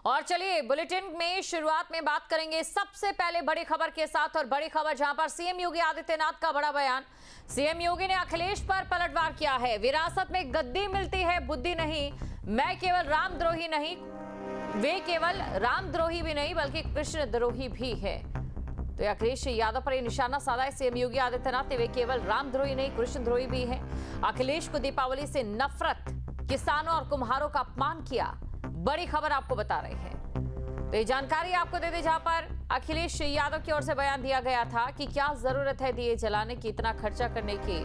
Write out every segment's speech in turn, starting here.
और चलिए बुलेटिन में शुरुआत में बात करेंगे सबसे पहले बड़ी खबर के साथ। और बड़ी खबर जहां पर सीएम योगी आदित्यनाथ का बड़ा बयान। सीएम योगी ने अखिलेश पर पलटवार किया है। विरासत में गद्दी मिलती है, बुद्धि नहीं। मैं केवल रामद्रोही नहीं, वे केवल रामद्रोही भी नहीं बल्कि कृष्णद्रोही भी है। तो अखिलेश यादव पर निशाना साधा है सीएम योगी आदित्यनाथ ने। वे केवल रामद्रोही नहीं, कृष्णद्रोही भी है। अखिलेश को दीपावली से नफरत, किसानों और कुम्हारों का अपमान किया। बड़ी खबर आपको बता रहे हैं। तो ये जानकारी आपको दे दें जहां पर अखिलेश यादव की ओर से बयान दिया गया था कि क्या जरूरत है दिए जलाने की, इतना खर्चा करने की।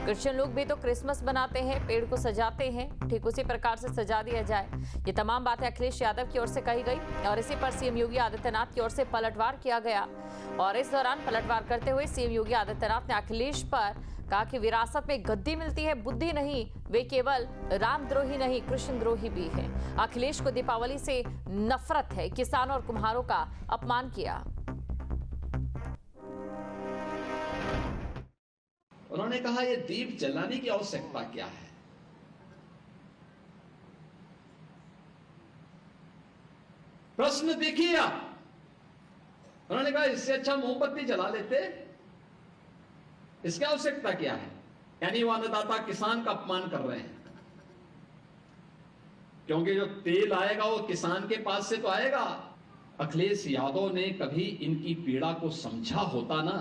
क्रिश्चियन लोग भी तो क्रिसमस बनाते हैं, पेड़ को सजाते हैं, ठीक उसी प्रकार से सजा दिया जाए। ये तमाम बातें अखिलेश यादव की ओर से कही गई और इसी पर सीएम योगी आदित्यनाथ की ओर से पलटवार किया गया। और इस दौरान पलटवार करते हुए सीएम योगी आदित्यनाथ ने अखिलेश पर कहा कि विरासत में गद्दी मिलती है, बुद्धि नहीं। वे केवल रामद्रोही नहीं, कृष्णद्रोही भी है। अखिलेश को दीपावली से नफरत है, किसानों और कुम्हारों का अपमान किया। उन्होंने कहा ये दीप जलाने की आवश्यकता क्या है। प्रश्न देखिए आप। उन्होंने कहा इससे अच्छा मोमबत्ती जला लेते, इसकी आवश्यकता क्या है। यानी वो अन्नदाता किसान का अपमान कर रहे हैं, क्योंकि जो तेल आएगा वो किसान के पास से तो आएगा। अखिलेश यादव ने कभी इनकी पीड़ा को समझा होता ना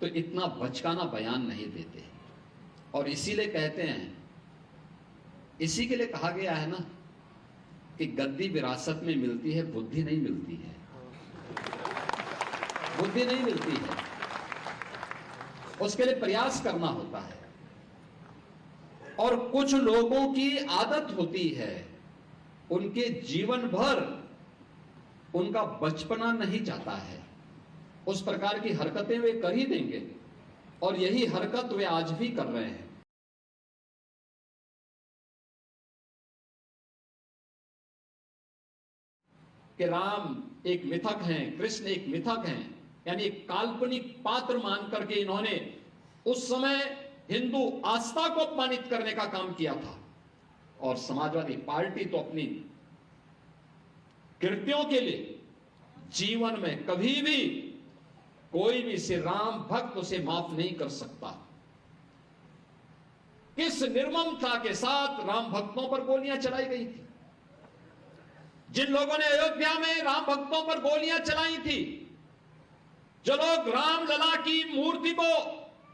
तो इतना बचकाना बयान नहीं देते। और इसीलिए कहते हैं, इसी के लिए कहा गया है ना कि गद्दी विरासत में मिलती है, बुद्धि नहीं मिलती है। बुद्धि नहीं मिलती है, उसके लिए प्रयास करना होता है। और कुछ लोगों की आदत होती है, उनके जीवन भर उनका बचपना नहीं जाता है। उस प्रकार की हरकतें वे कर ही देंगे और यही हरकत वे आज भी कर रहे हैं। कि राम एक मिथक हैं, कृष्ण एक मिथक हैं, यानी एक काल्पनिक पात्र मान करके इन्होंने उस समय हिंदू आस्था को अपमानित करने का काम किया था। और समाजवादी पार्टी तो अपनी कृत्यों के लिए जीवन में कभी भी कोई भी श्री राम भक्त उसे माफ नहीं कर सकता। किस निर्ममता के साथ राम भक्तों पर गोलियां चलाई गई थी। जिन लोगों ने अयोध्या में राम भक्तों पर गोलियां चलाई थी, जो लोग रामलला की मूर्ति को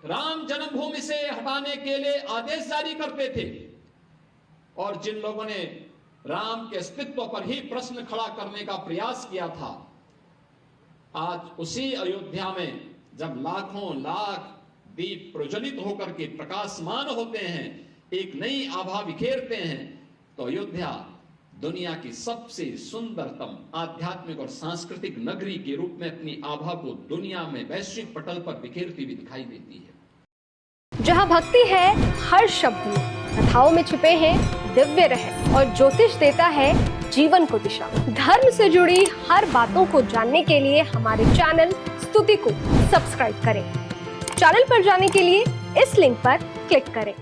राम जन्मभूमि से हटाने के लिए आदेश जारी करते थे, और जिन लोगों ने राम के अस्तित्व पर ही प्रश्न खड़ा करने का प्रयास किया था, आज उसी अयोध्या में जब लाखों लाख दीप प्रज्वलित होकर के प्रकाशमान होते हैं, एक नई आभा बिखेरते हैं, तो अयोध्या दुनिया की सबसे सुंदरतम आध्यात्मिक और सांस्कृतिक नगरी के रूप में अपनी आभा को दुनिया में वैश्विक पटल पर बिखेरती हुई दिखाई देती है। जहां भक्ति है हर शब्द में, कथाओं में छुपे हैं दिव्य रहस्य और ज्योतिष देता है जीवन को दिशा। धर्म से जुड़ी हर बातों को जानने के लिए हमारे चैनल स्तुति को सब्सक्राइब करें। चैनल पर जाने के लिए इस लिंक पर क्लिक करें।